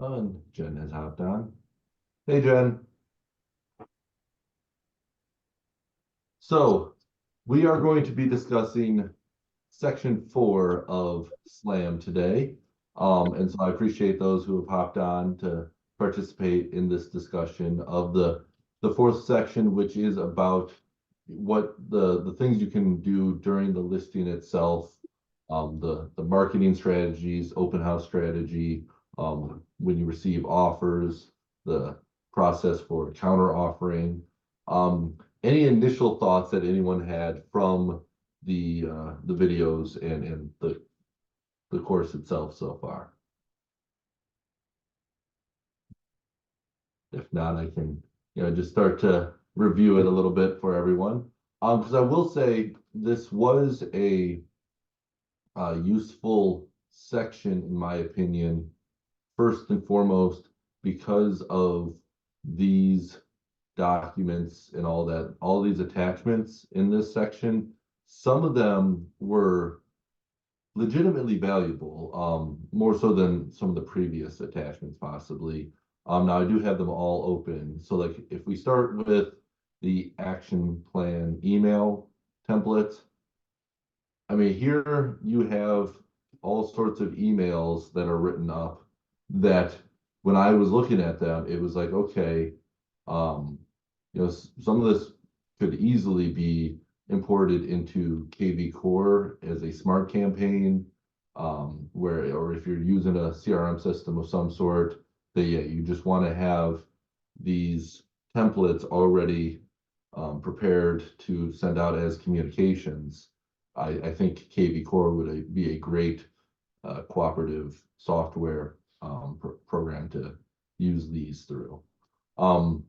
Oh, and Jen has hopped on. Hey, Jen. So we are going to be discussing section 4 of SLAM today. And so I appreciate those who have hopped on to participate in this discussion of the fourth section, which is about what the things you can do during the listing itself, the marketing strategies, open house strategy, when you receive offers, the process for counter offering. Any initial thoughts that anyone had from the videos and the course itself so far? If not, I can, just start to review it a little bit for everyone. Because I will say this was a useful section, in my opinion, first and foremost, because of these documents and all that, all these attachments in this section. Some of them were legitimately valuable, more so than some of the previous attachments possibly. Now I do have them all open. So like if we start with the action plan email template, I mean, here you have all sorts of emails that are written up that when I was looking at them, it was like, okay, um, some of this could easily be imported into KV Core as a smart campaign, or if you're using a CRM system of some sort, that yeah, you just want to have these templates already prepared to send out as communications. I think KV Core would be a great cooperative software program to use these through. The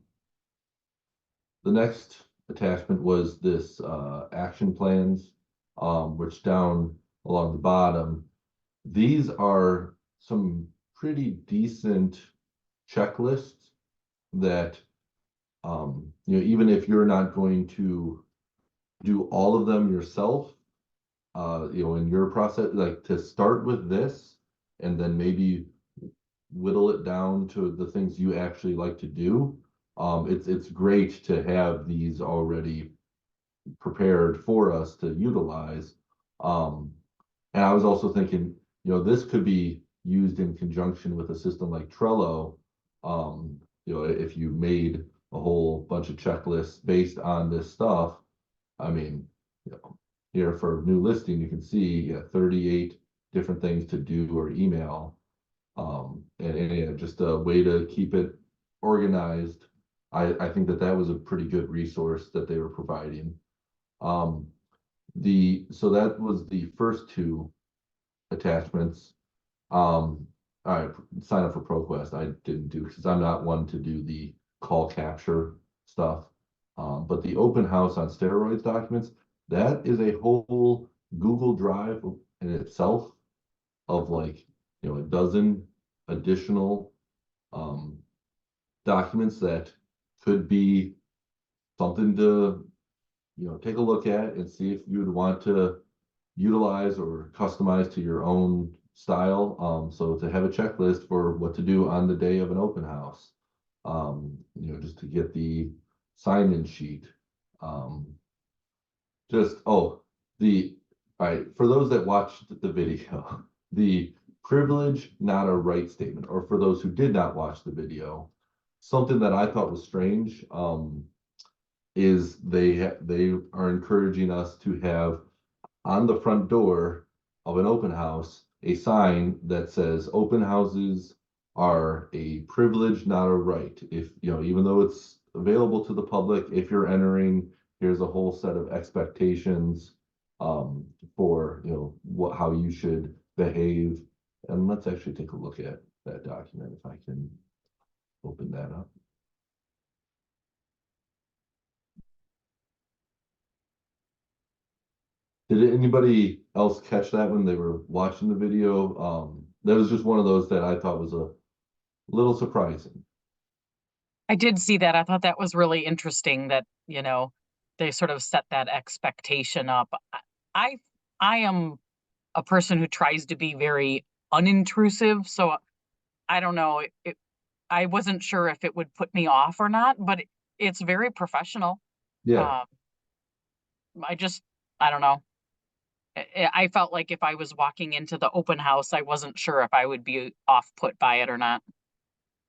next attachment was this action plans, which down along the bottom, these are some pretty decent checklists that even if you're not going to do all of them yourself, in your process, like to start with this and then maybe whittle it down to the things you actually like to do. It's great to have these already prepared for us to utilize. And I was also thinking, this could be used in conjunction with a system like Trello. If you made a whole bunch of checklists based on this stuff, I mean, here for new listing, you can see 38 different things to do or email. And just a way to keep it organized. I think that was a pretty good resource that they were providing. So that was the first two attachments. All right, sign up for ProQuest. I didn't do because I'm not one to do the call capture stuff. But the open house on steroids documents, that is a whole Google Drive in itself of like, a dozen additional documents that could be something to, take a look at and see if you would want to utilize or customize to your own style. So to have a checklist for what to do on the day of an open house, just to get the sign-in sheet. All right, for those that watched the video, the privilege, not a right statement, or for those who did not watch the video, something that I thought was strange, is they are encouraging us to have on the front door of an open house a sign that says open houses are a privilege, not a right. If even though it's available to the public, if you're entering, here's a whole set of expectations for how you should behave. And let's actually take a look at that document if I can open that up. Did anybody else catch that when they were watching the video? That was just one of those that I thought was a little surprising. I did see that. I thought that was really interesting that, they sort of set that expectation up. I I am a person who tries to be very unintrusive, so I don't know, I wasn't sure if it would put me off or not, but it's very professional. Yeah, Um, I just, I don't know. I felt like if I was walking into the open house, I wasn't sure if I would be off put by it or not.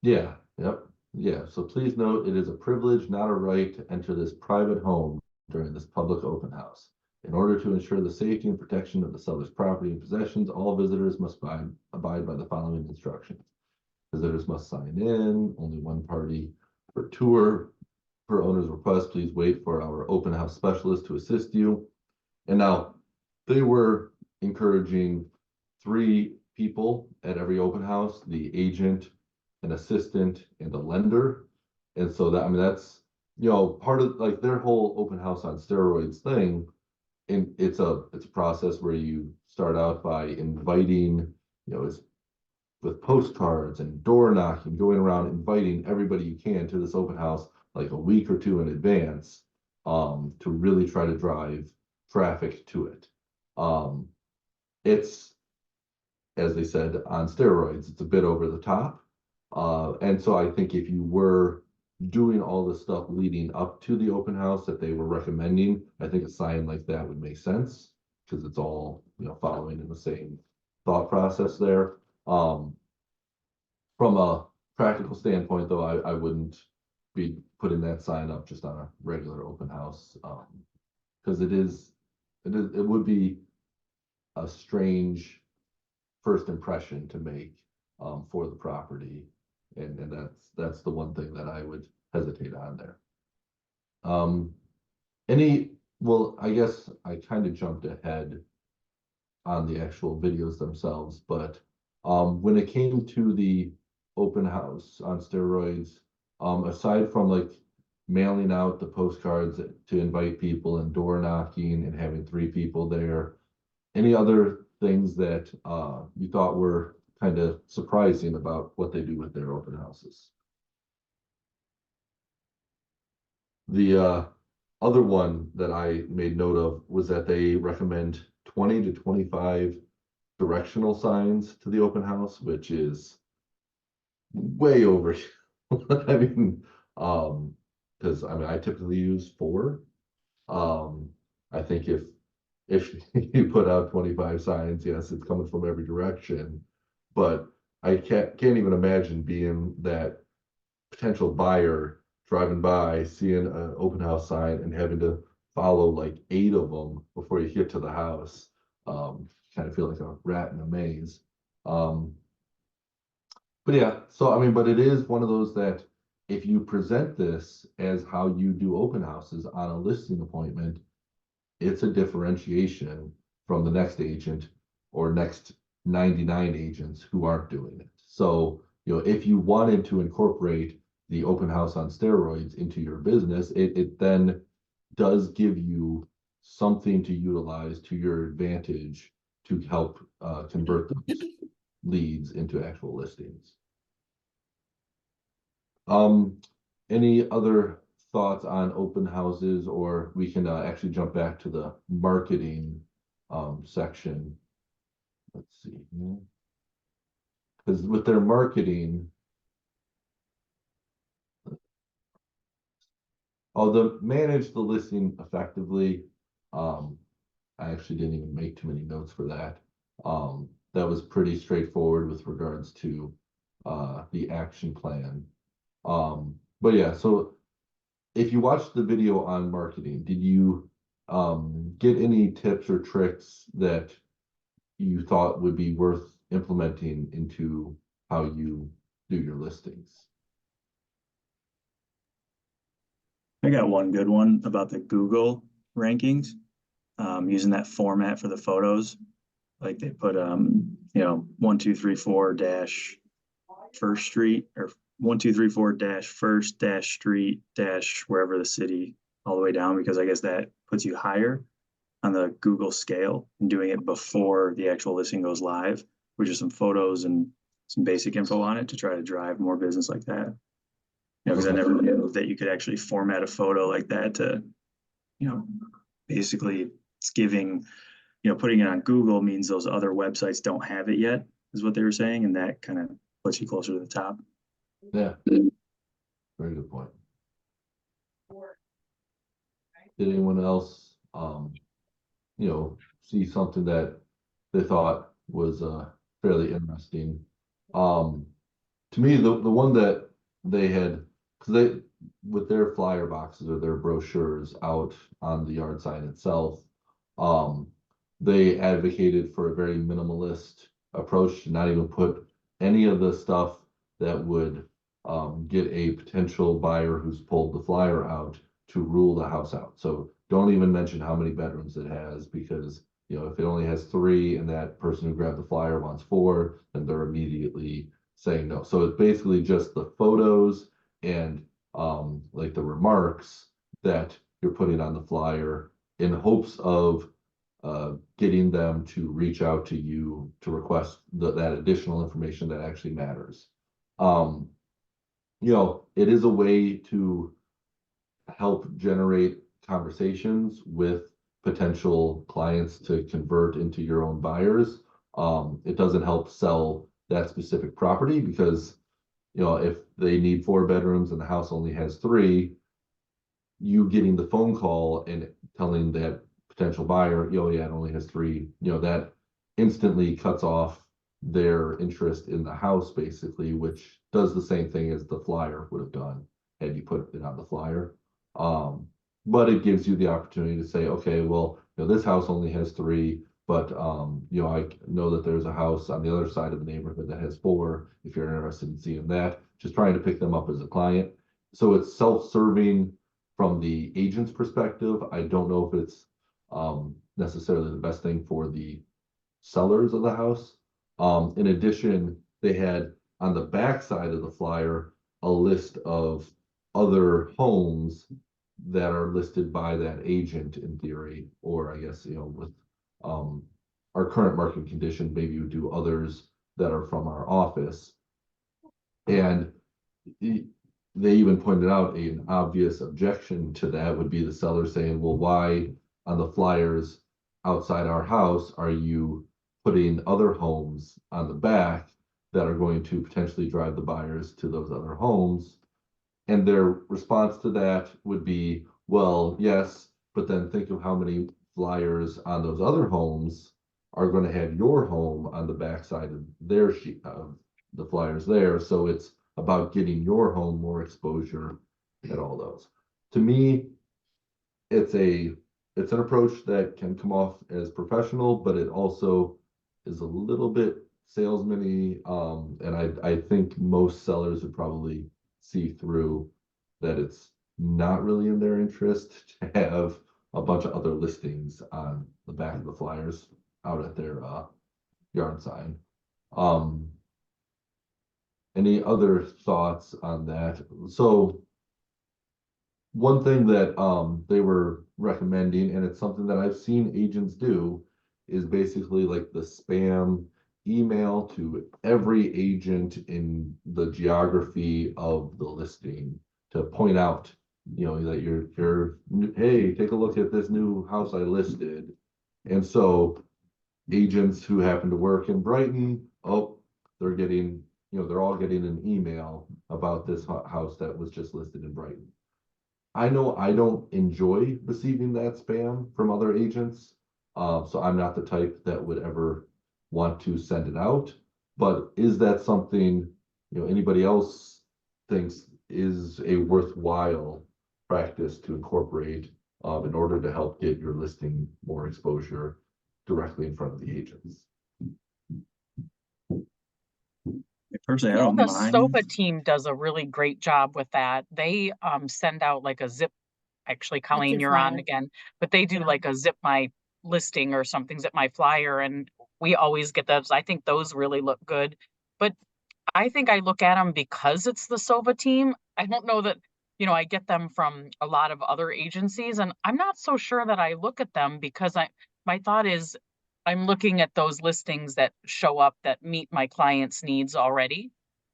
yeah, yep, yeah. So please note, it is a privilege, not a right, to enter this private home during this public open house. In order to ensure the safety and protection of the seller's property and possessions, all visitors must abide by the following instructions. Visitors must sign in, only one party per tour. Per owner's request, please wait for our open house specialist to assist you. And now, they were encouraging 3 people at every open house, the agent, an assistant, and a lender. And so that, I mean, that's, part of like their whole open house on steroids thing. And it's a process where you start out by inviting, is with postcards and door knocking, going around inviting everybody you can to this open house like a week or 2 in advance, to really try to drive traffic to it. It's, as they said, on steroids. It's a bit over the top. And so I think if you were doing all the stuff leading up to the open house that they were recommending, I think a sign like that would make sense because it's all, following in the same thought process there. From a practical standpoint, though, I wouldn't be putting that sign up just on a regular open house. Because it would be a strange first impression to make, for the property. And that's the one thing that I would hesitate on there. Well, I guess I kind of jumped ahead on the actual videos themselves, but when it came to the open house on steroids, aside from like mailing out the postcards to invite people and door knocking and having 3 people there, any other things that you thought were kind of surprising about what they do with their open houses? The other one that I made note of was that they recommend 20 to 25 directional signs to the open house, which is way over. I mean, because I typically use 4. I think if you put out 25 signs, yes, it's coming from every direction, but I can't even imagine being that potential buyer driving by, seeing an open house sign and having to follow like 8 of them before you get to the house. Kind of feel like a rat in a maze. But yeah, so I mean, but it is one of those that if you present this as how you do open houses on a listing appointment, it's a differentiation from the next agent or next 99 agents who aren't doing it. So, if you wanted to incorporate the open house on steroids into your business, it then does give you something to utilize to your advantage to help convert those leads into actual listings. Any other thoughts on open houses, or we can actually jump back to the marketing section. Let's see. Because with their marketing, the manage the listing effectively. I actually didn't even make too many notes for that. That was pretty straightforward with regards to the action plan. But yeah, so if you watched the video on marketing, did you get any tips or tricks that you thought would be worth implementing into how you do your listings? I got one good one about the Google rankings, using that format for the photos. Like they put, 1234 dash First Street, or 1234 dash First dash Street dash wherever the city, all the way down, because I guess that puts you higher on the Google scale, and doing it before the actual listing goes live, which is some photos and some basic info on it to try to drive more business like that. Because I never knew that you could actually format a photo like that to, basically it's giving, putting it on Google means those other websites don't have it yet, is what they were saying. And that kind of puts you closer to the top. Yeah. Very good point. Did anyone else, see something that they thought was, fairly interesting? To me, the one that they had, because they, with their flyer boxes or their brochures out on the yard sign itself, they advocated for a very minimalist approach to not even put any of the stuff that would get a potential buyer who's pulled the flyer out to rule the house out. So don't even mention how many bedrooms it has, because if it only has 3 and that person who grabbed the flyer wants 4, then they're immediately saying no. So it's basically just the photos and like the remarks that you're putting on the flyer in hopes of getting them to reach out to you to request that additional information that actually matters. It is a way to help generate conversations with potential clients to convert into your own buyers. It doesn't help sell that specific property because, if they need 4 bedrooms and the house only has 3, you getting the phone call and telling that potential buyer, yeah, it only has 3, that instantly cuts off their interest in the house, basically, which does the same thing as the flyer would have done had you put it on the flyer. But it gives you the opportunity to say, okay, well, this house only has 3, but I know that there's a house on the other side of the neighborhood that has 4. If you're interested in seeing that, just trying to pick them up as a client. So it's self-serving from the agent's perspective. I don't know if it's necessarily the best thing for the sellers of the house. In addition, they had on the back side of the flyer a list of other homes that are listed by that agent in theory, or I guess, with our current market condition, maybe you do others that are from our office. And they even pointed out an obvious objection to that would be the seller saying, well, why on the flyers outside our house are you putting other homes on the back that are going to potentially drive the buyers to those other homes? And their response to that would be, well, yes, but then think of how many flyers on those other homes are going to have your home on the backside of their sheet of the flyers there. So it's about getting your home more exposure at all those. To me, it's an approach that can come off as professional, but it also is a little bit salesman-y. And I think most sellers would probably see through that it's not really in their interest to have a bunch of other listings on the back of the flyers out at their yard sign. Any other thoughts on that? So one thing that they were recommending, and it's something that I've seen agents do, is basically like the spam email to every agent in the geography of the listing to point out, that you're hey, take a look at this new house I listed. And so agents who happen to work in Brighton, they're getting, they're all getting an email about this house that was just listed in Brighton. I know I don't enjoy receiving that spam from other agents. So I'm not the type that would ever want to send it out. But is that something, anybody else thinks is a worthwhile practice to incorporate in order to help get your listing more exposure directly in front of the agents? Personally, I Yeah, don't the mind. SOPA team does a really great job with that. They send out like a zip, actually, Colleen, your you're on flyer. again, but they do like a zip my listing or something, zip my flyer, and we always get those. I think those really look good. But I think I look at them because it's the SOPA team. I don't know that, I get them from a lot of other agencies, and I'm not so sure that I look at them because my thought is I'm looking at those listings that show up that meet my client's needs already.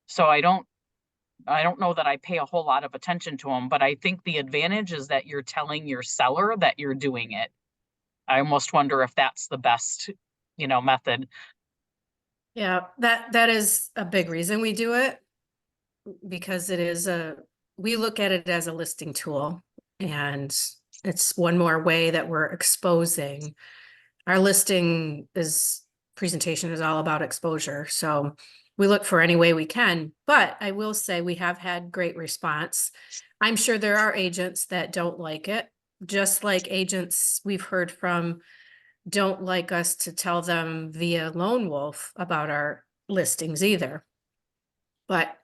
So I don't know that I pay a whole lot of attention to them, but I think the advantage is that you're telling your seller that you're doing it. I almost wonder if that's the best, method. Yeah, that is a big reason we do it. Because we look at it as a listing tool, and it's one more way that we're exposing. Our presentation is all about exposure, so we look for any way we can, but I will say we have had great response. I'm sure there are agents that don't like it, just like agents we've heard from don't like us to tell them via Lone Wolf about our listings either. But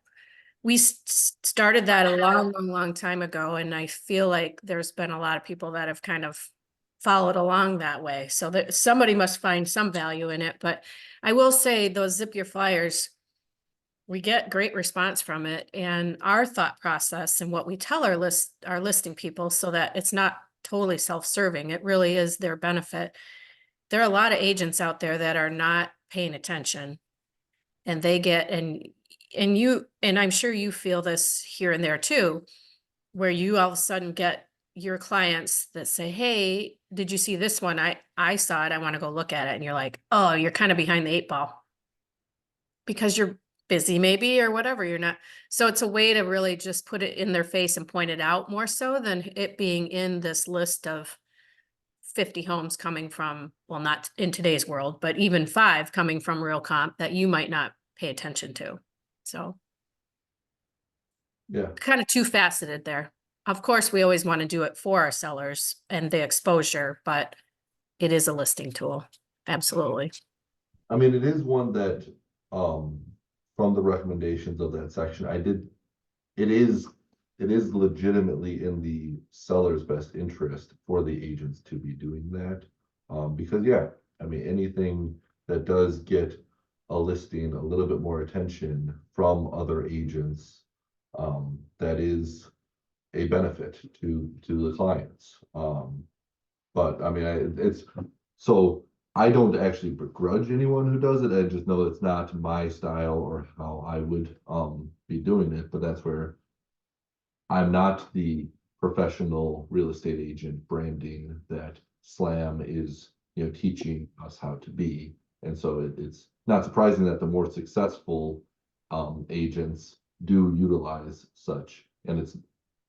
we started that a long time ago, and I feel like there's been a lot of people that have kind of followed along that way. So that somebody must find some value in it. But I will say those Zip Your Flyers, we get great response from it, and our thought process and what we tell our listing people, so that it's not totally self-serving. It really is their benefit. There are a lot of agents out there that are not paying attention, and they get, and I'm sure you feel this here and there too, where you all of a sudden get your clients that say, hey, did you see this one? I saw it, I want to go look at it. And you're like, oh, you're kind of behind the 8 ball because you're busy maybe, or whatever. You're not. So it's a way to really just put it in their face and point it out, more so than it being in this list of 50 homes coming from, well, not in today's world, but even 5 coming from Real Comp that you might not pay attention to. So Yeah, kind of two-faceted there. Of course, we always want to do it for our sellers and the exposure, but it is a listing tool. Absolutely. I mean, it is one that, from the recommendations of that section, it is legitimately in the seller's best interest for the agents to be doing that. Because yeah, I mean, anything that does get a listing a little bit more attention from other agents, that is a benefit to the clients. But I mean, so I don't actually begrudge anyone who does it. I just know it's not my style or how I would be doing it. But that's where I'm not the professional real estate agent branding that Slam is, teaching us how to be. And so it's not surprising that the more successful agents do utilize such, and it's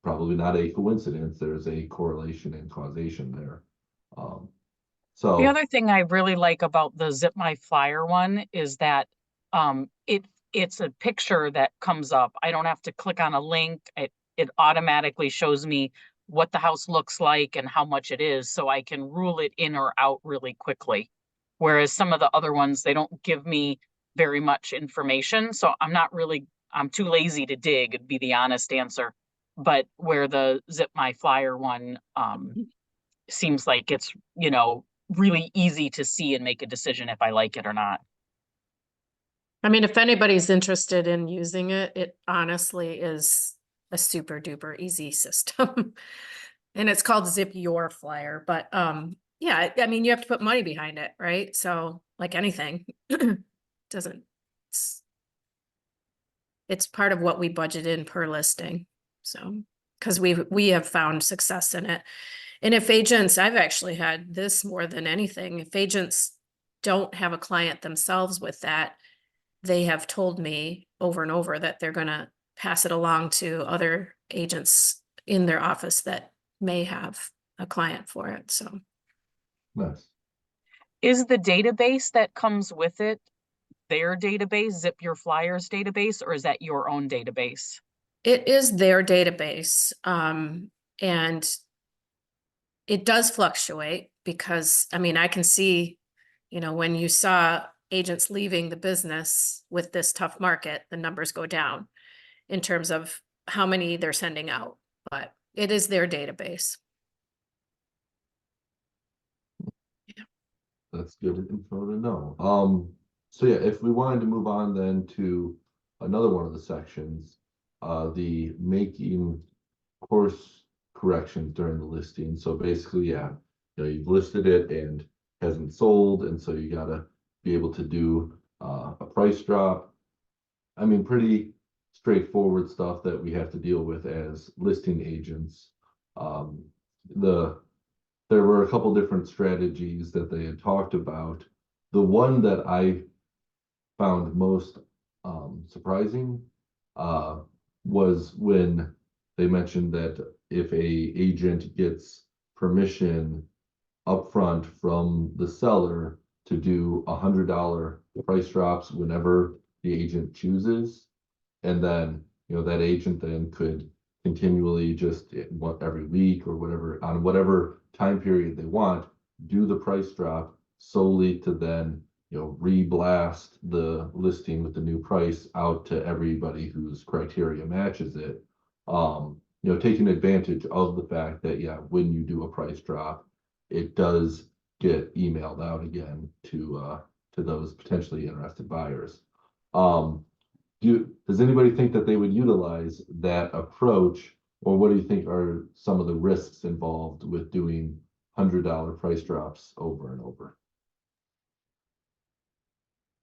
probably not a coincidence. There's a correlation and causation there. Um, The so other thing I really like about the Zip My Flyer one is that it's a picture that comes up. I don't have to click on a link. It automatically shows me what the house looks like and how much it is, so I can rule it in or out really quickly. Whereas some of the other ones, they don't give me very much information. So I'm too lazy to dig, would be the honest answer. But where the Zip My Flyer one seems like it's, really easy to see and make a decision if I like it or not. I mean, if anybody's interested in using it, it honestly is a super duper easy system. And it's called Zip Your Flyer, but yeah, I mean, you have to put money behind it, right? So like anything, doesn't, it's part of what we budget in per listing. So, because we have found success in it. And if agents, I've actually had this more than anything, if agents don't have a client themselves with that, they have told me over and over that they're going to pass it along to other agents in their office that may have a client for it. So nice. Is the database that comes with it their database, Zip Your Flyers database, or is that your own database? it is their database. And it does fluctuate because, I mean, I can see, when you saw agents leaving the business with this tough market, the numbers go down in terms of how many they're sending out, but it is their database. That's good info to know. So yeah, if we wanted to move on then to another one of the sections, the making course corrections during the listing. So basically, yeah, you've listed it and hasn't sold, and so you gotta be able to do a price drop. I mean, pretty straightforward stuff that we have to deal with as listing agents. Um, there were a couple different strategies that they had talked about. The one that I found most surprising was when they mentioned that if a agent gets permission upfront from the seller to do $100 price drops whenever the agent chooses, and then that agent then could continually just every week or whatever on whatever time period they want do the price drop solely to then re-blast the listing with the new price out to everybody whose criteria matches it. Taking advantage of the fact that when you do a price drop, it does get emailed out again to those potentially interested buyers. Does anybody think that they would utilize that approach, or what do you think are some of the risks involved with doing $100 price drops over and over?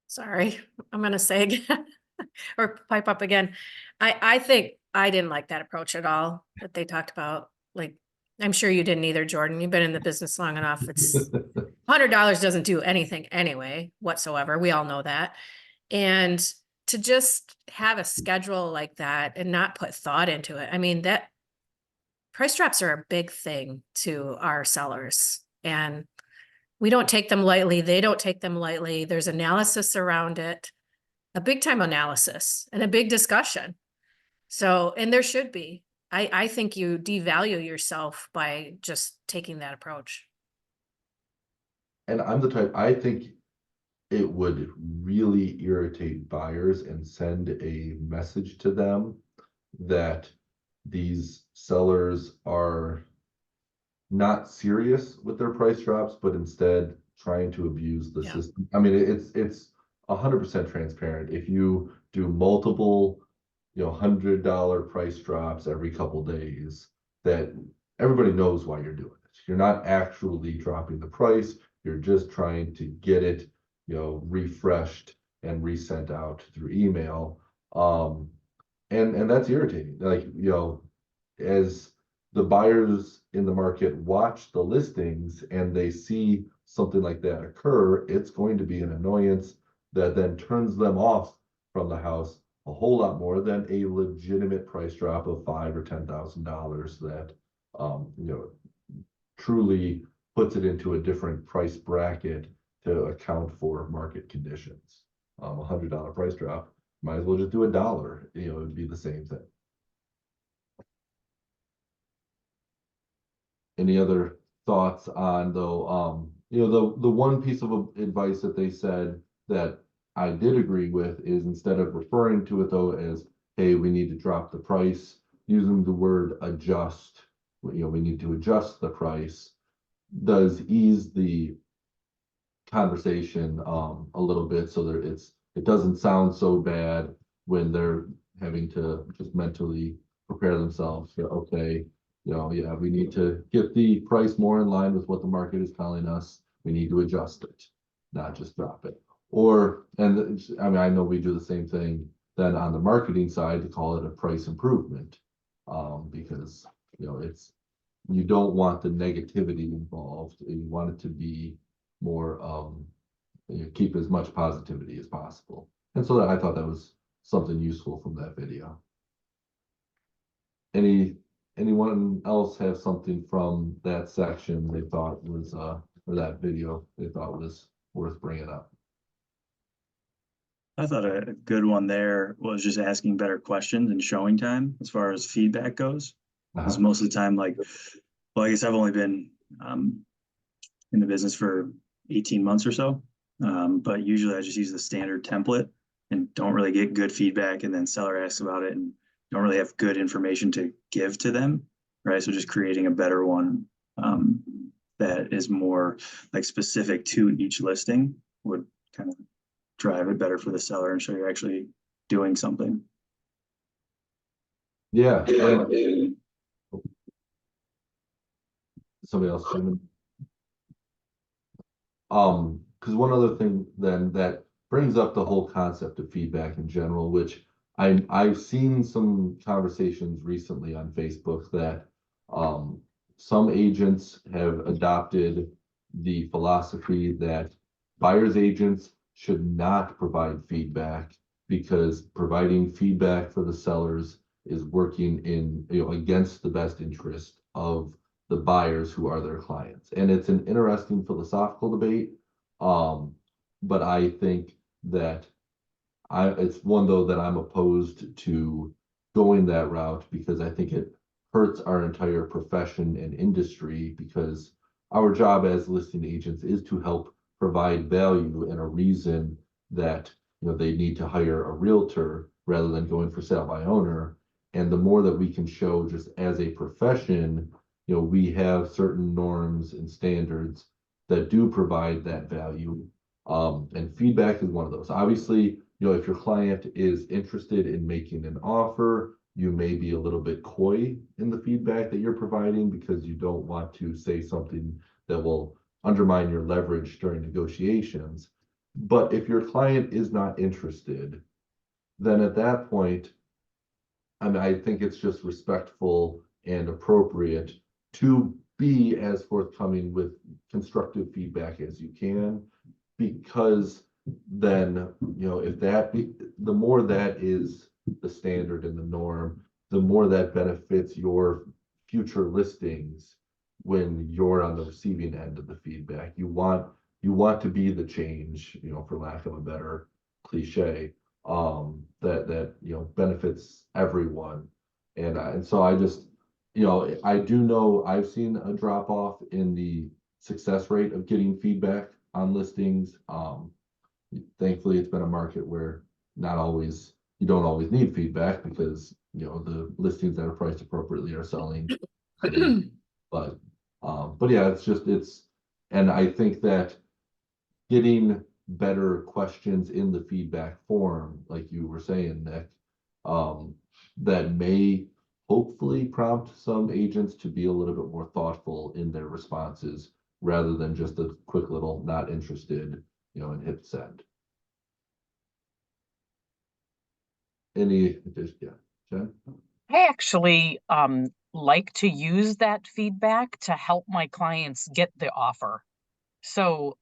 Sorry, I'm gonna say again, or pipe up again. I think I didn't like that approach at all that they talked about. Like, I'm sure you didn't either, Jordan. You've been in the business long enough. It's $100 doesn't do anything anyway, whatsoever. We all know that. And to just have a schedule like that and not put thought into it. I mean, that price drops are a big thing to our sellers, and we don't take them lightly. They don't take them lightly. There's analysis around it, a big time analysis and a big discussion. So, and there should be. I think you devalue yourself by just taking that approach. And I'm the type, I think it would really irritate buyers and send a message to them that these sellers are not serious with their price drops, but instead trying to abuse the system. I mean, it's 100% transparent. If you do multiple, $100 price drops every couple days, that everybody knows why you're doing it. You're not actually dropping the price. You're just trying to get it, refreshed and resent out through email. And that's irritating. Like, as the buyers in the market watch the listings and they see something like that occur, it's going to be an annoyance that then turns them off from the house a whole lot more than a legitimate price drop of $5,000 or $10,000 that truly puts it into a different price bracket to account for market conditions. $100 price drop, might as well just do $1. It would be the same thing. Any other thoughts on though? The one piece of advice that they said that I did agree with is, instead of referring to it though as, hey, we need to drop the price, using the word adjust, we need to adjust the price, does ease the conversation a little bit, so that it doesn't sound so bad when they're having to just mentally prepare themselves for, okay, we need to get the price more in line with what the market is telling us. We need to adjust it, not just drop it. I know we do the same thing then on the marketing side to call it a price improvement, because you don't want the negativity involved. You want it to be more keep as much positivity as possible. And so I thought that was something useful from that video. Anyone else have something from that section they thought was or that video they thought was worth bringing up? I thought a good one there was just asking better questions and showing time as far as feedback goes. Because most of the time, I guess I've only been in the business for 18 months or so. But usually I just use the standard template and don't really get good feedback. And then seller asks about it and don't really have good information to give to them. Right. So just creating a better one that is more specific to each listing would kind of drive it better for the seller and show you're actually doing something. Yeah. Somebody else. Because one other thing then that brings up the whole concept of feedback in general, which I've seen some conversations recently on Facebook that some agents have adopted the philosophy that buyer's agents should not provide feedback, because providing feedback for the sellers is working in, against the best interest of the buyers who are their clients. And it's an interesting philosophical debate. But I think that it's one though that I'm opposed to going that route, because I think it hurts our entire profession and industry, because our job as listing agents is to help provide value and a reason that, they need to hire a realtor rather than going for sale by owner. And the more that we can show just as a profession, we have certain norms and standards that do provide that value. And feedback is one of those. Obviously, if your client is interested in making an offer, you may be a little bit coy in the feedback that you're providing, because you don't want to say something that will undermine your leverage during negotiations. But if your client is not interested, then at that point, I think it's just respectful and appropriate to be as forthcoming with constructive feedback as you can, because then, if the more that is the standard and the norm, the more that benefits your future listings when you're on the receiving end of the feedback. You want to be the change, for lack of a better cliche, that benefits everyone. And so I just, I do know I've seen a drop off in the success rate of getting feedback on listings. Thankfully, it's been a market where you don't always need feedback, because the listings that are priced appropriately are selling. But yeah, and I think that getting better questions in the feedback form, like you were saying, Nick, that may hopefully prompt some agents to be a little bit more thoughtful in their responses, rather than just a quick little not interested, and hit send. Yeah, Jen? I actually like to use that feedback to help my clients get the offer. So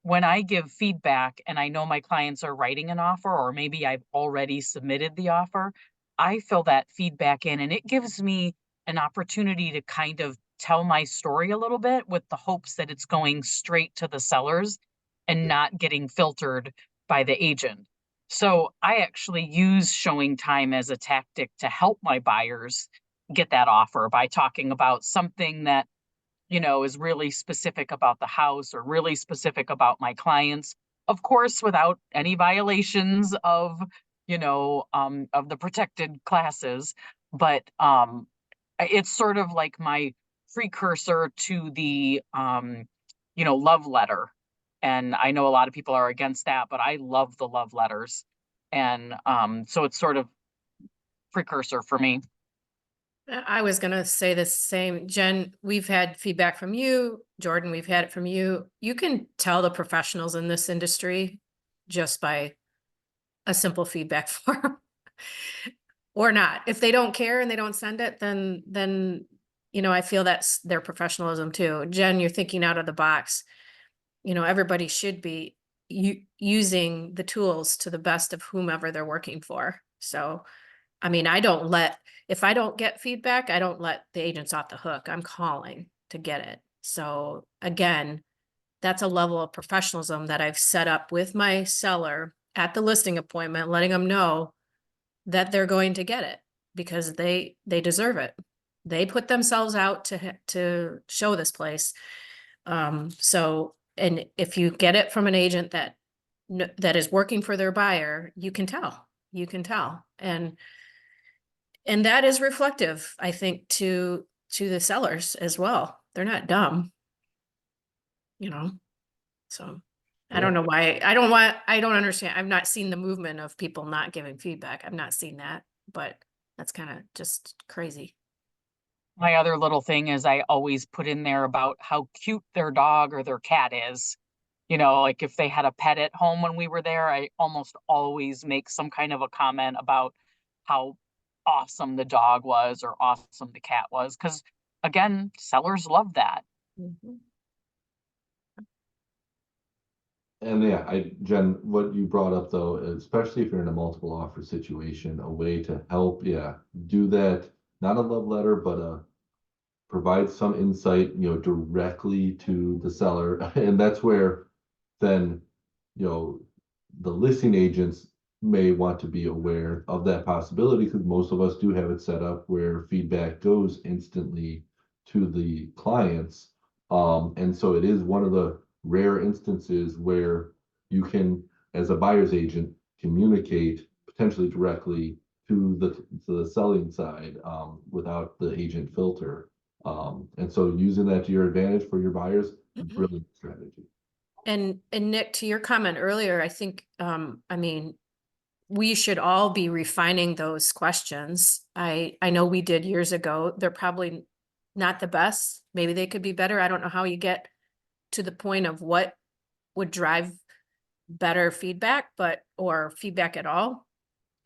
when I give feedback and I know my clients are writing an offer, or maybe I've already submitted the offer, I fill that feedback in, and it gives me an opportunity to kind of tell my story a little bit, with the hopes that it's going straight to the sellers and not getting filtered by the agent. So I actually use showing time as a tactic to help my buyers get that offer, by talking about something that, is really specific about the house, or really specific about my clients. Of course, without any violations of, of the protected classes. But it's sort of like my precursor to the, love letter. And I know a lot of people are against that, but I love the love letters. And so it's sort of precursor for me. I was gonna say the same. Jen, we've had feedback from you. Jordan, we've had it from you. You can tell the professionals in this industry just by a simple feedback form. Or not. If they don't care and they don't send it, then I feel that's their professionalism too. Jen, you're thinking out of the box. Everybody should be using the tools to the best of whomever they're working for. So, if I don't get feedback, I don't let the agents off the hook. I'm calling to get it. So again, that's a level of professionalism that I've set up with my seller at the listing appointment, letting them know that they're going to get it, because they deserve it. They put themselves out to show this place. So, and if you get it from an agent that is working for their buyer, you can tell. And that is reflective, I think, to the sellers as well. They're not dumb. So I don't know why. I don't understand. I've not seen the movement of people not giving feedback. I've not seen that, but that's kind of just crazy. My other little thing is I always put in there about how cute their dog or their cat is. Like if they had a pet at home when we were there, I almost always make some kind of a comment about how awesome the dog was or awesome the cat was. Because again, sellers love that. Mhm. And yeah, Jen, what you brought up though, especially if you're in a multiple offer situation, a way to help, do that, not a love letter, but provide some insight, directly to the seller. And that's where then, the listing agents may want to be aware of that possibility because most of us do have it set up where feedback goes instantly to the clients. And so it is one of the rare instances where you can, as a buyer's agent, communicate potentially directly to the selling side without the agent filter. And so using that to your advantage for your buyers, Mhm. brilliant strategy. And Nick, to your comment earlier, I think, I mean, we should all be refining those questions. I know we did years ago. They're probably not the best. Maybe they could be better. I don't know how you get to the point of what would drive better feedback, or feedback at all.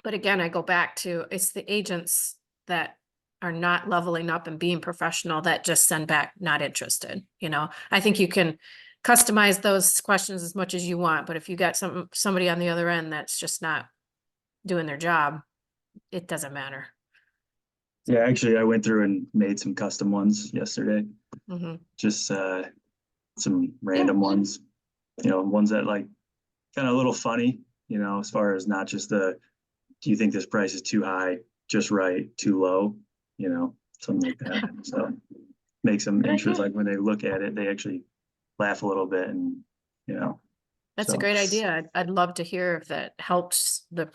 But again, I go back to, it's the agents that are not leveling up and being professional that just send back not interested. I think you can customize those questions as much as you want, but if you got somebody on the other end that's just not doing their job, it doesn't matter. Yeah, actually, I went through and made some custom ones yesterday. Mhm. Just some random ones, ones that like kind of a little funny, as far as not just do you think this price is too high, just right, too low, something like that. So makes them Good interest, idea. like when they look at it, they actually laugh a little bit and, That's a so, great idea. I'd love to hear if that helps the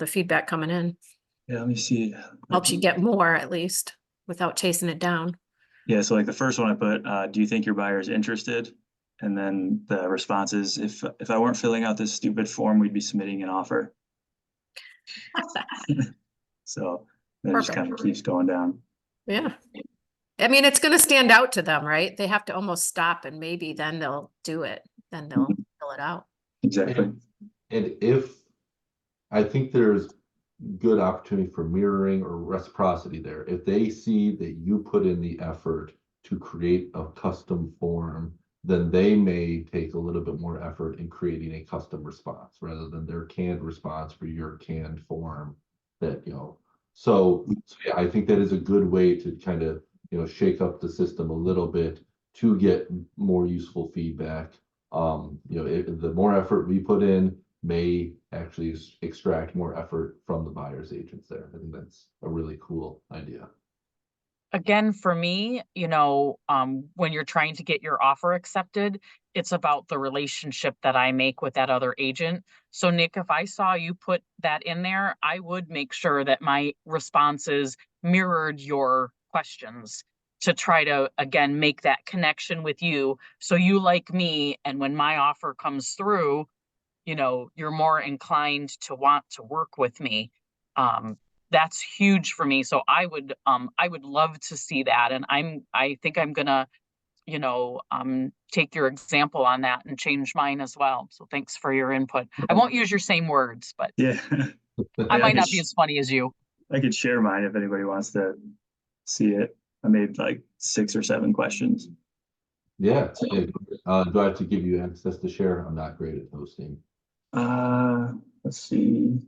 feedback coming in, yeah, let me see. helps you get more at least without chasing it down. Yeah, so like the first one I put, do you think your buyer is interested? And then the response is, if I weren't filling out this stupid form, we'd be submitting an offer. So then it just kind of Perfect. keeps going down. Yeah. I mean, it's gonna stand out to them, right? They have to almost stop and maybe then they'll do it. Then they'll Mhm. fill it out. Exactly. And if I think there's good opportunity for mirroring or reciprocity there. If they see that you put in the effort to create a custom form, then they may take a little bit more effort in creating a custom response rather than their canned response for your canned form that, so yeah, I think that is a good way to kind of, shake up the system a little bit to get more useful feedback. The more effort we put in, may actually extract more effort from the buyer's agents there. I think that's a really cool idea. Again, for me, when you're trying to get your offer accepted, it's about the relationship that I make with that other agent. So Nick, if I saw you put that in there, I would make sure that my responses mirrored your questions to try to, again, make that connection with you. So you like me, and when my offer comes through, you're more inclined to want to work with me. Um, that's huge for me. So I would love to see that. And I think I'm gonna, take your example on that and change mine as well. So thanks for your input. I won't use your same words, but Yeah. I Yeah, might not be as funny as you. I could share mine if anybody wants to see it. I made like 6 or 7 questions. Yeah. Do I have to give you access to share? I'm not great at hosting. Let's see.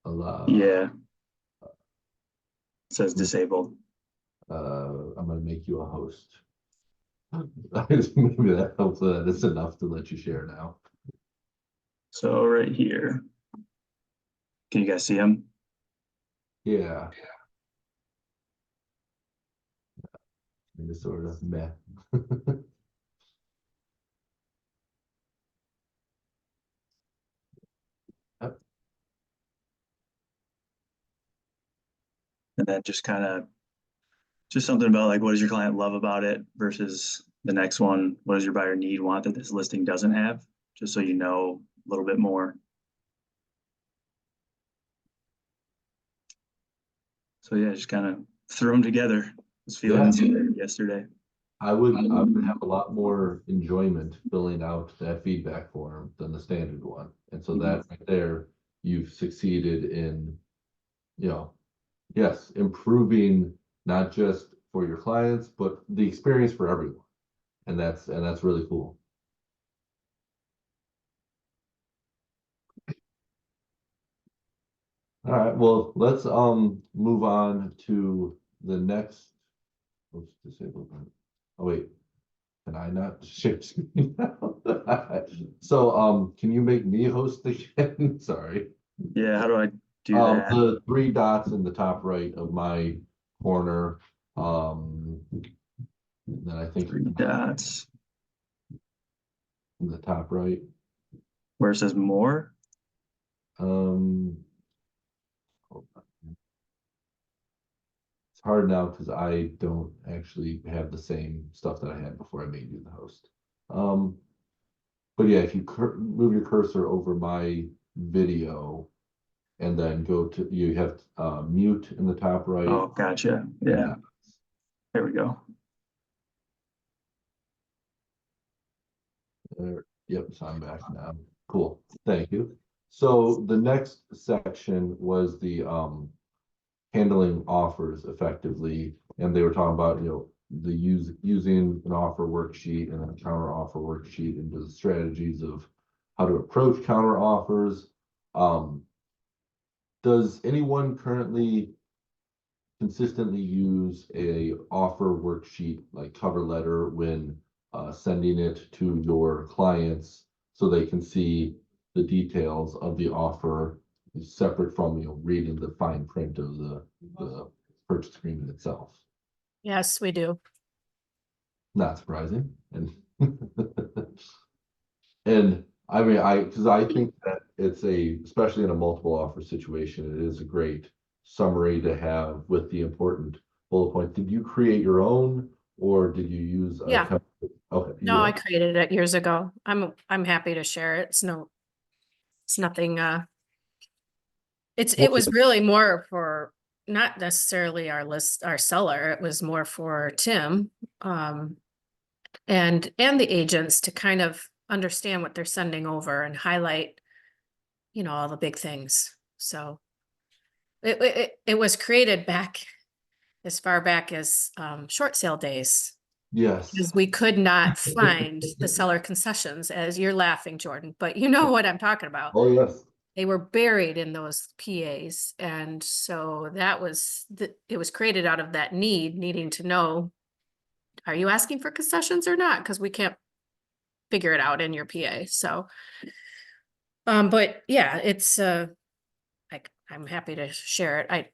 I'll, Yeah. It says disabled. I'm gonna make you a host. Maybe that helps. That's enough to let you share now. So right here. Can you guys see them? Yeah. It's sort of meh. And then just kind of just something about like what does your client love about it versus the next one, what does your buyer need, want that this listing doesn't have, just so you know a little bit more. So yeah, just kind of threw them together. I was feeling inspired yesterday. I would have a lot more enjoyment filling out that feedback form than the standard one. And so that right there, you've succeeded in, yes, improving not just for your clients, but the experience for everyone. And that's really cool. All right, well, let's move on to the next. Oops, disable that. Oh, wait. Can I not share screen now? So can you make me host again? Sorry. Yeah, how do I do that? The three dots in the top right of my corner. Then I think 3 dots. in the top right. Where it says more? Hold on. It's hard now because I don't actually have the same stuff that I had before I made you the host. But yeah, if you move your cursor over my video and then go to, you have mute in the top right. Oh, gotcha. Yeah, there we go. Yep, so I'm back now. Cool, thank you. So the next section was the handling offers effectively, and they were talking about, you know, the using an offer worksheet and a counter offer worksheet and the strategies of how to approach counter offers. Does anyone currently consistently use a offer worksheet like cover letter when sending it to your clients so they can see the details of the offer separate from, you know, reading the fine print of the purchase agreement itself? Yes, we do. Not surprising. And and I mean, because I think that it's especially in a multiple offer situation, it is a great summary to have with the important bullet point. Did you create your own or did you use a Yeah. Okay. No, I created it years ago. I'm happy to share it. It's nothing, it was really more for not necessarily our seller. It was more for Tim, and the agents to kind of understand what they're sending over and highlight, you know, all the big things. So it was created back as far back as short sale days. Yes. Because we could not find the seller concessions, as you're laughing, Jordan, but you know what I'm talking about. Oh, yes. They were buried in those PAs. And so that was, it was created out of that needing to know, are you asking for concessions or not? Because we can't figure it out in your PA. So, but yeah, it's, I'm happy to share it.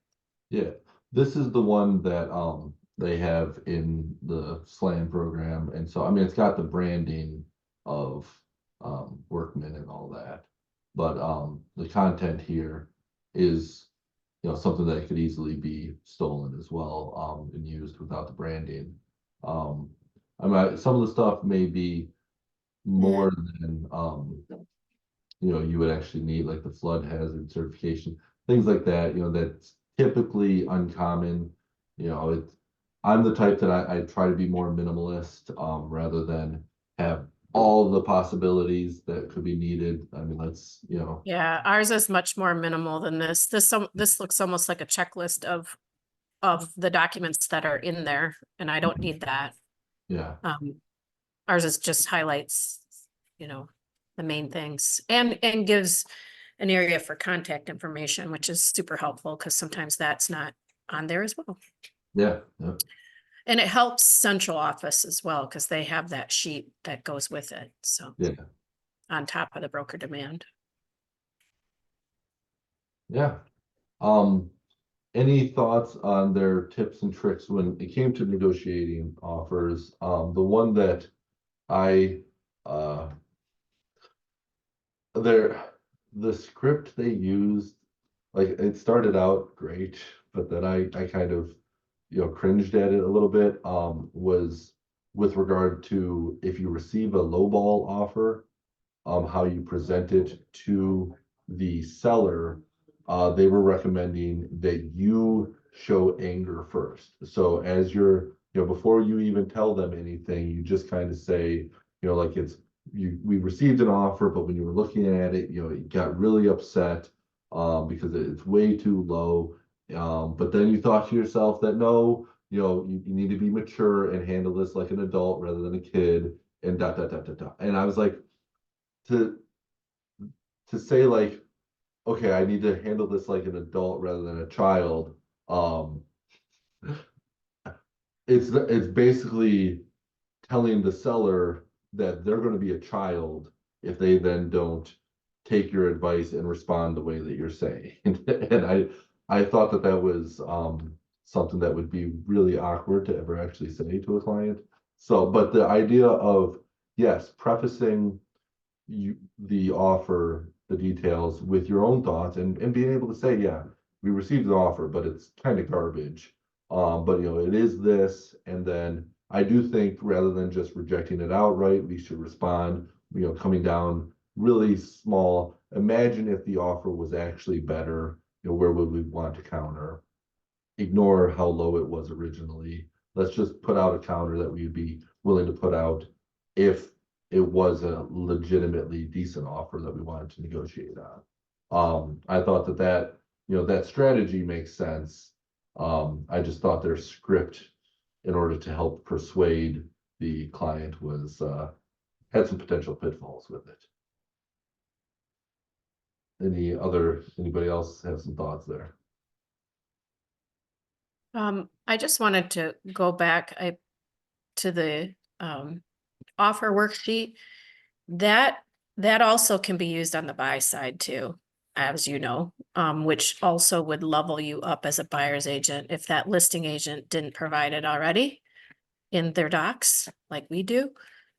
Yeah, this is the one that they have in the SLAM program, and so I mean it's got the branding of Workman and all that, but the content here is, you know, something that could easily be stolen as well and used without the branding. I mean some of the stuff may be more than you know, you would actually need, like the flood hazard certification, things like that, you know, that's typically uncommon. You know, I'm the type that I try to be more minimalist, rather than have all the possibilities that could be needed. I mean, let's, you know. Yeah, ours is much more minimal than this. This looks almost like a checklist of the documents that are in there, and I don't need that. Yeah. Ours is just highlights, you know, the main things and gives an area for contact information, which is super helpful because sometimes that's not on there as well. Yeah. Yeah. And it helps central office as well because they have that sheet that goes with it. So Yeah. on top of the broker demand. Yeah. Any thoughts on their tips and tricks when it came to negotiating offers? The one that I the script they used, like it started out great, but then I kind of, you know, cringed at it a little bit, was with regard to if you receive a lowball offer, how you present it to the seller. They were recommending that you show anger first. So as you're, you know, before you even tell them anything, you just kind of say, you know, like we received an offer, but when you were looking at it, you know, you got really upset because it's way too low. But then you thought to yourself that no, you know, you need to be mature and handle this like an adult rather than a kid, and dot dot dot dot dot. And I was like, to say like, okay, I need to handle this like an adult rather than a child. It's basically telling the seller that they're gonna be a child if they then don't take your advice and respond the way that you're saying. And I thought that that was, something that would be really awkward to ever actually say to a client. So, but the idea of, yes, prefacing the offer, the details with your own thoughts and being able to say, yeah, we received an offer, but it's kind of garbage. But it is this, and then I do think rather than just rejecting it outright, we should respond, coming down really small. Imagine if the offer was actually better, where would we want to counter? Ignore how low it was originally. Let's just put out a counter that we'd be willing to put out if it was a legitimately decent offer that we wanted to negotiate on. I thought that strategy makes sense. I just thought their script in order to help persuade the client was, had some potential pitfalls with it. Anybody else have some thoughts there? I just wanted to go back to the offer worksheet. That also can be used on the buy side too, as you know, which also would level you up as a buyer's agent if that listing agent didn't provide it already in their docs like we do.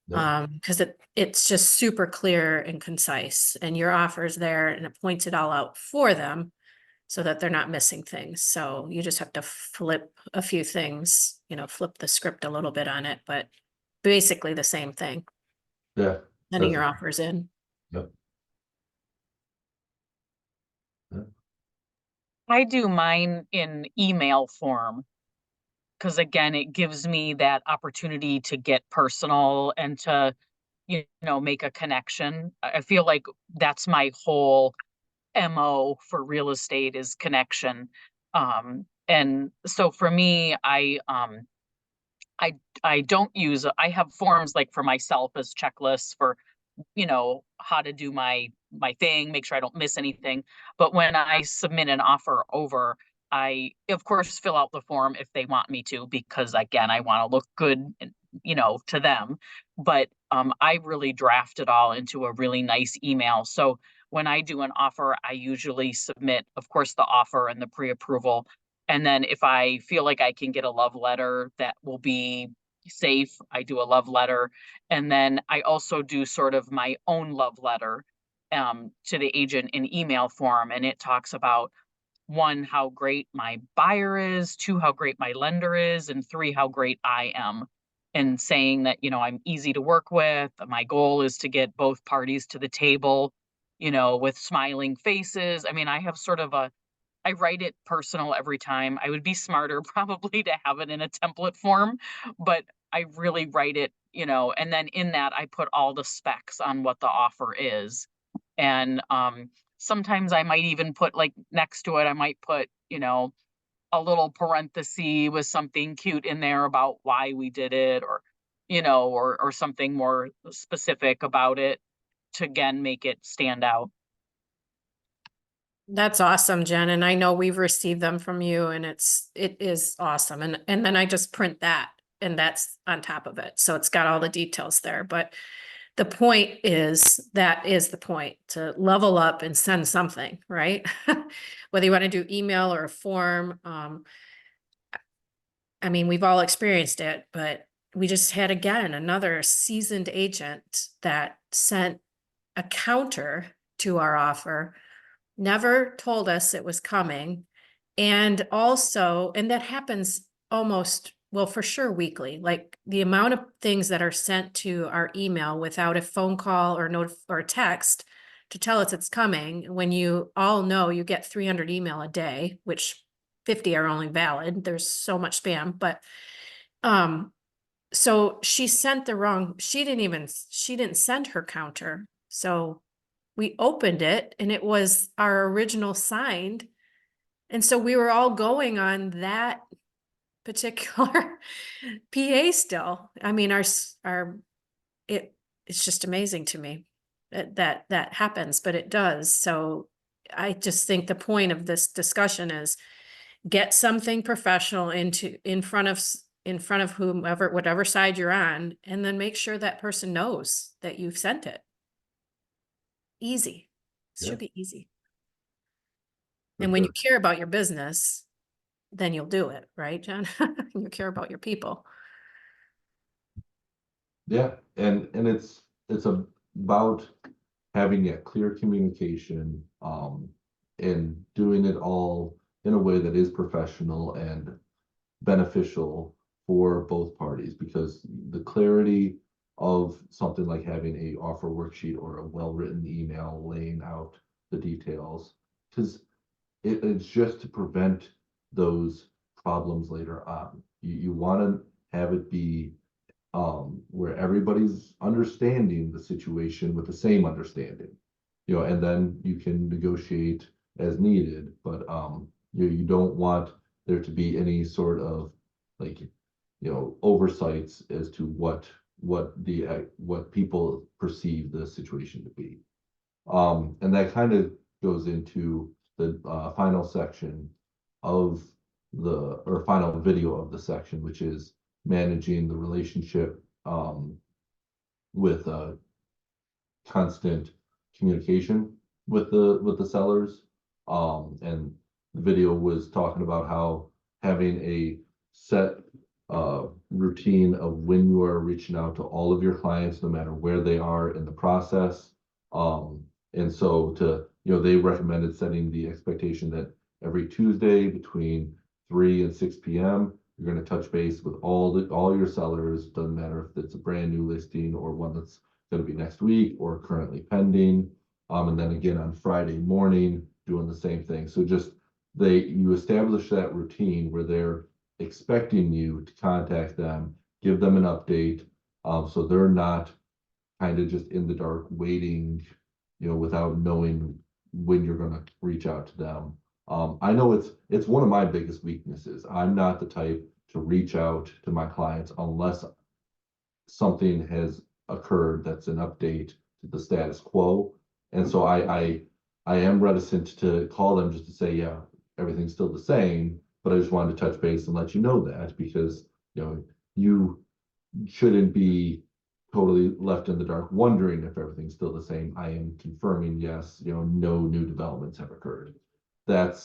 Yeah. Because it's just super clear and concise, and your offer's there and it points it all out for them so that they're not missing things. So you just have to flip a few things, flip the script a little bit on it, but basically the same thing. Yeah. Sending your that's- offers in. Yep. Yeah. I do mine in email form. Because again, it gives me that opportunity to get personal and to, make a connection. I feel like that's my whole MO for real estate is connection. And so for me, I don't use, I have forms like for myself as checklists for, how to do my thing, make sure I don't miss anything. But when I submit an offer over, I of course fill out the form if they want me to, because again, I want to look good, to them. But I really draft it all into a really nice email. So when I do an offer, I usually submit, of course, the offer and the pre-approval. And then if I feel like I can get a love letter that will be safe, I do a love letter. And then I also do sort of my own love letter to the agent in email form. And it talks about one, how great my buyer is, two, how great my lender is, and three, how great I am. And saying that, I'm easy to work with. My goal is to get both parties to the table, with smiling faces. I mean, I have sort of I write it personal every time. I would be smarter probably to have it in a template form, but I really write it, and then in that I put all the specs on what the offer is. And sometimes I might even put like next to it, I might put, a little parenthesis with something cute in there about why we did it, or, or something more specific about it to again make it stand out. That's awesome, Jen. And I know we've received them from you, and it is awesome. And then I just print that, and that's on top of it. So it's got all the details there. But the point is, that is the point, to level up and send something, right? Whether you want to do email or a form. I mean, we've all experienced it, but we just had again another seasoned agent that sent a counter to our offer, never told us it was coming. And also, and that happens almost, well, for sure weekly, like the amount of things that are sent to our email without a phone call or note or a text to tell us it's coming, when you all know you get 300 email a day, which 50 are only valid. There's so much spam, but so she sent the wrong, she didn't send her counter. So we opened it and it was our original signed. And so we were all going on that particular PA still. I mean, it's just amazing to me that happens, but it does. So I just think the point of this discussion is get something professional in front of whomever, whatever side you're on, and then make sure that person knows that you've sent it. Easy. It Yeah. should be easy. For And when sure. you care about your business, then you'll do it, right, John? You care about your people. Yeah, and it's about having that clear communication, and doing it all in a way that is professional and beneficial for both parties, because the clarity of something like having a offer worksheet or a well-written email laying out the details, because it's just to prevent those problems later on. You want to have it be where everybody's understanding the situation with the same understanding, and then you can negotiate as needed, but you don't want there to be any sort of like, oversights as to what people perceive the situation to be. And that kind of goes into the final section of or final video of the section, which is managing the relationship with constant communication with the sellers. And the video was talking about how having a set routine of when you are reaching out to all of your clients, no matter where they are in the process. And so they recommended setting the expectation that every Tuesday between 3 and 6 p.m. you're going to touch base with all your sellers. Doesn't matter if it's a brand new listing or one that's going to be next week or currently pending. And then again on Friday morning, doing the same thing. So you establish that routine where they're expecting you to contact them, give them an update, so they're not kind of just in the dark waiting, without knowing when you're going to reach out to them. I know it's one of my biggest weaknesses. I'm not the type to reach out to my clients unless something has occurred that's an update to the status quo. And so I am reticent to call them just to say, yeah, everything's still the same, but I just wanted to touch base and let you know that, because you shouldn't be totally left in the dark wondering if everything's still the same. I am confirming, yes, no new developments have occurred. That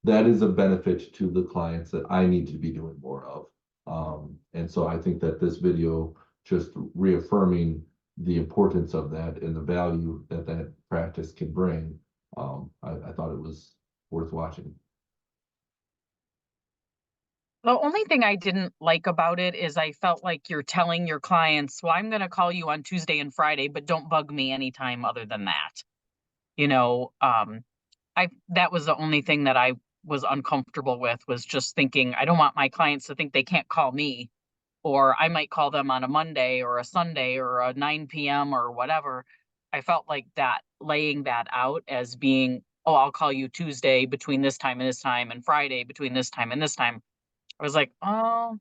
is a benefit to the clients that I need to be doing more of. And so I think that this video just reaffirming the importance of that and the value that practice can bring. I thought it was worth watching. The only thing I didn't like about it is I felt like you're telling your clients, well, I'm going to call you on Tuesday and Friday, but don't bug me anytime other than that. That was the only thing that I was uncomfortable with, was just thinking, I don't want my clients to think they can't call me, or I might call them on a Monday or a Sunday or a 9 p.m. or whatever. I felt like that, laying that out as being, oh, I'll call you Tuesday between this time and this time, and Friday between this time and this time. I was like, oh,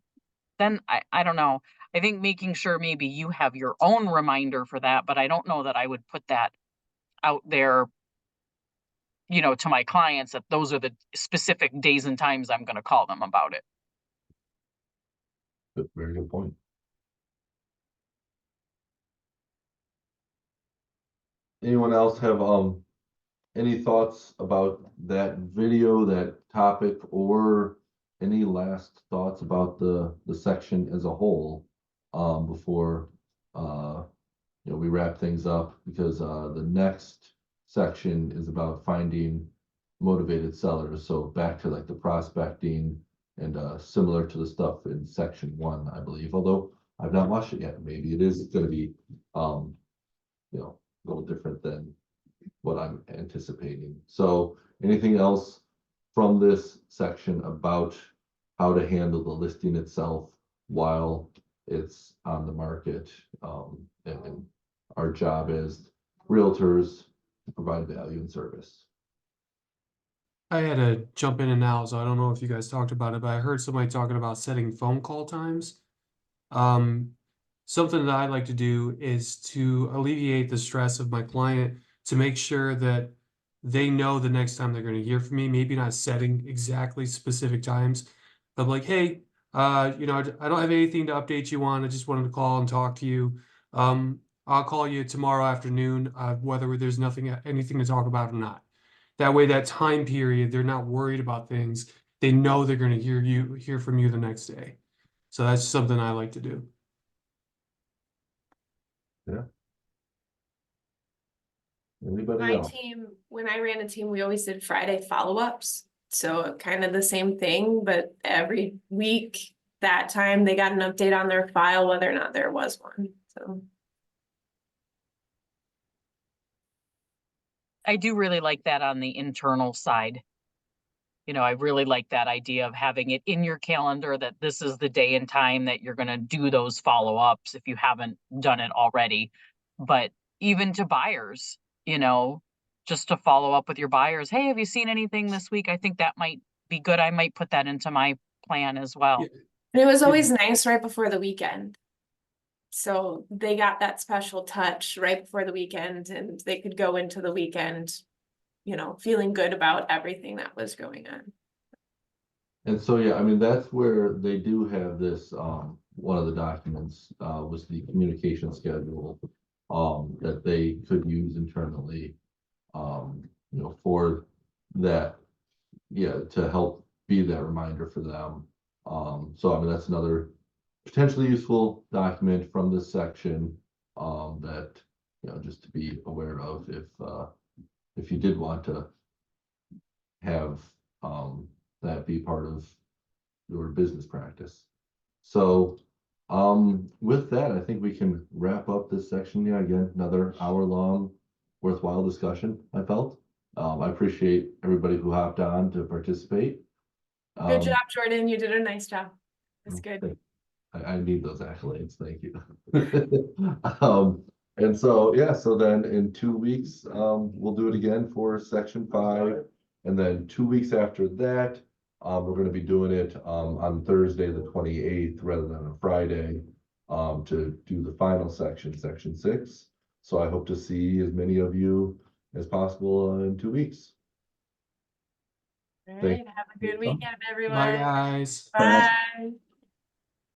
then I don't know. I think making sure maybe you have your own reminder for that, but I don't know that I would put that out there, to my clients, that those are the specific days and times I'm going to call them about it. Very good point. Anyone else have any thoughts about that video, that topic, or any last thoughts about the section as a whole before we wrap things up? Because the next section is about finding motivated sellers. So back to like the prospecting and similar to the stuff in section 1, I believe, although I've not watched it yet. Maybe it is going to be a little different than what I'm anticipating. So anything else from this section about how to handle the listing itself while it's on the market, and our job as realtors to provide value and service? I had to jump in and out, so I don't know if you guys talked about it, but I heard somebody talking about setting phone call times. Something that I like to do is to alleviate the stress of my client, to make sure that they know the next time they're going to hear from me, maybe not setting exactly specific times, but like, hey, you know, I don't have anything to update you on. I just wanted to call and talk to you. I'll call you tomorrow afternoon, whether there's anything to talk about or not. That way, that time period, they're not worried about things. They know they're going to hear from you the next day. So that's something I like to do. Anybody My else? team, when I ran a team, we always did Friday follow-ups. So kind of the same thing, but every week, that time they got an update on their file, whether or not there was one, so. I do really like that on the internal side. You know, I really like that idea of having it in your calendar that this is the day and time that you're gonna do those follow-ups if you haven't done it already. But even to buyers, you know, just to follow up with your buyers, hey, have you seen anything this week? I think that might be good. I might put that into my plan as well. Yeah. And it was always nice right before the weekend. So they got that special touch right before the weekend and they could go into the weekend, you know, feeling good about everything that was going on. And so, yeah, I mean, that's where they do have this, one of the documents, was the communication schedule. That they could use internally, you know, for that, yeah, to help be that reminder for them. So I mean, that's another potentially useful document from this section, that, you know, just to be aware of if you did want to have, that be part of your business practice. So, with that, I think we can wrap up this section. Yeah, again, another hour-long worthwhile discussion, I felt. I appreciate everybody who hopped on to participate. Good job, Jordan. You did a nice job. That's good. Thank- I need those accolades, thank you. And so, yeah, so then in 2 weeks, we'll do it again for section 5. And then 2 weeks after that, we're gonna be doing it, on Thursday, the 28th, rather than a Friday, to do the final section, section 6. So I hope to see as many of you as possible in 2 weeks. All Thank right, have a good weekend, everyone. Bye, guys. Bye.